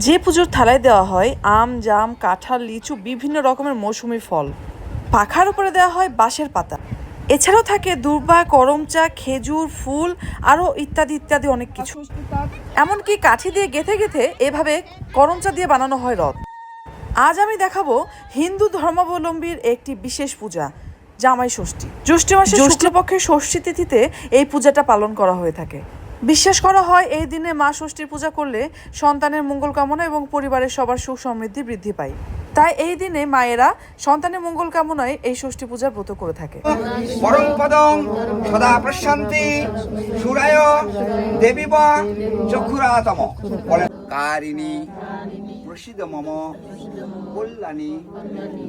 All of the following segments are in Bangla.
যে পুজোর থালায় দেওয়া হয় আম, জাম, কাঁঠাল, লিচু, বিভিন্ন রকমের মৌসুমী ফল। পাখার উপরে দেওয়া হয় বাঁশের পাতা। এছাড়াও থাকে দূর্বা, করম চা, খেজুর, ফুল, আরও ইত্যাদি ইত্যাদি অনেক কিছু। এমনকি কাঠি দিয়ে গেঁথে গেঁথে এভাবে করম চা দিয়ে বানানো হয় রথ। আজ আমি দেখাবো হিন্দু ধর্মাবলম্বীর একটি বিশেষ পূজা, জামাই ষষ্ঠী। জ্যৈষ্ঠ মাসের শুক্লপক্ষের ষষ্ঠী তিথিতে এই পূজাটা পালন করা হয়ে থাকে। বিশ্বাস করা হয় এই দিনে মা ষষ্ঠীর পূজা করলে সন্তানের মঙ্গল কামনা এবং পরিবারের সবার সুখ সমৃদ্ধি বৃদ্ধি পায়। তাই এই দিনে মায়েরা সন্তানের মঙ্গল কামনায় এই ষষ্ঠী পূজার ব্রত করে থাকে। পরম পদং সদা প্রশান্তি সুরায় দেবীব চক্ষুরাতম বলেন কারিণী প্রসিদ্ধ মম কল্যাণী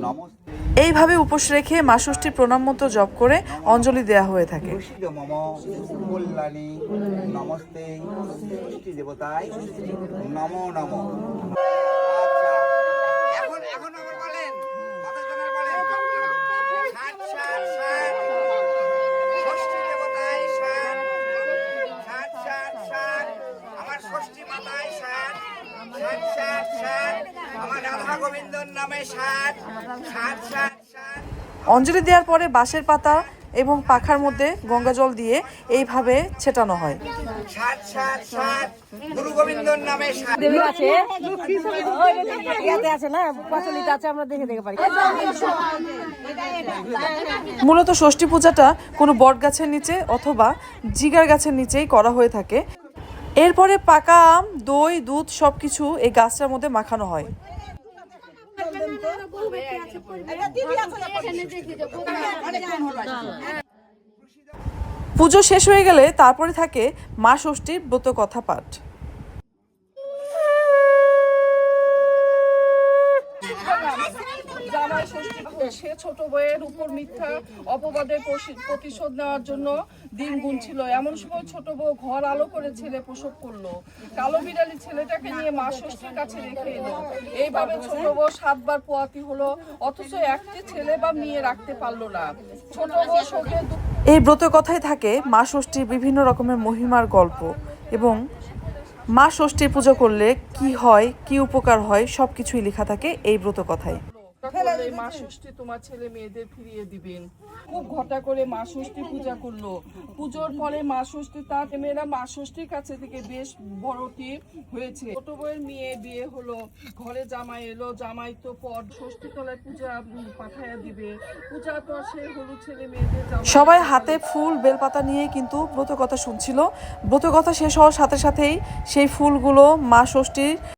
নমস্তে। এইভাবে উপোস রেখে মা ষষ্ঠীর প্রণাম মন্ত্র জপ করে অঞ্জলি দেওয়া হয়ে থাকে। প্রসিদ্ধ মম কল্যাণী নমস্তে ষষ্ঠী দেবতায় নমো নমো। এখন আবার বলেন কতজনের বলেন ষাট ষাট ষাট ষষ্ঠী দেবতায় ষাট ষাট ষাট ষাট আমার ষষ্ঠী মাতায় ষাট ষাট ষাট ষাট আমার রাধা গোবিন্দর নামে ষাট ষাট ষাট ষাট। অঞ্জলি দেওয়ার পরে বাঁশের পাতা এবং পাখার মধ্যে গঙ্গা জল দিয়ে এইভাবে ছেটানো হয়। ষাট ষাট ষাট গুরু গোবিন্দর নামে ষাট। মূলত ষষ্ঠী পূজাটা কোনো বট গাছের নিচে অথবা জিগার গাছের নিচেই করা হয়ে থাকে। এরপরে পাকা আম, দই, দুধ সবকিছু এই গাছটার মধ্যে মাখানো হয়। পুজো শেষ হয়ে গেলে তারপরে থাকে মা ষষ্ঠীর ব্রত কথা পাঠ। জামাই ষষ্ঠী সে ছোট বউয়ের উপর মিথ্যা অপবাদের প্রতিশোধ নেওয়ার জন্য দিন গুনছিল। এমন সময় ছোট বউ ঘর আলো করে ছেলে প্রসব করলো। কালো বিড়ালি ছেলেটাকে নিয়ে মা ষষ্ঠীর কাছে রেখে এলো। এইভাবে ছোট বউ 7 বার পোয়াতি হলো, অথচ একটি ছেলে বা মেয়ে রাখতে পারলো না। ছোট বউ শোকে এই ব্রত কথায় থাকে মা ষষ্ঠীর বিভিন্ন রকমের মহিমার গল্প এবং মা ষষ্ঠীর পুজো করলে কি হয়, কি উপকার হয় সবকিছুই লেখা থাকে এই ব্রত কথায়। মা ষষ্ঠী তোমার ছেলে মেয়েদের ফিরিয়ে দিবেন। খুব ঘটা করে মা ষষ্ঠী পূজা করলো। পুজোর পরে মা ষষ্ঠী তার মেয়েরা মা ষষ্ঠীর কাছে থেকে বেশ বড়টি হয়েছে। ছোট বউয়ের মেয়ে বিয়ে হলো, ঘরে জামাই এলো, জামাই তো পর ষষ্ঠী তলায় পূজা পাঠাইয়া দিবে। পূজার পর সে হলুদ ছেলে মেয়েদের সবাই হাতে ফুল বেলপাতা নিয়ে কিন্তু ব্রত কথা শুনছিল। ব্রত কথা শেষ হওয়ার সাথে সাথেই সেই ফুলগুলো মা ষষ্ঠীর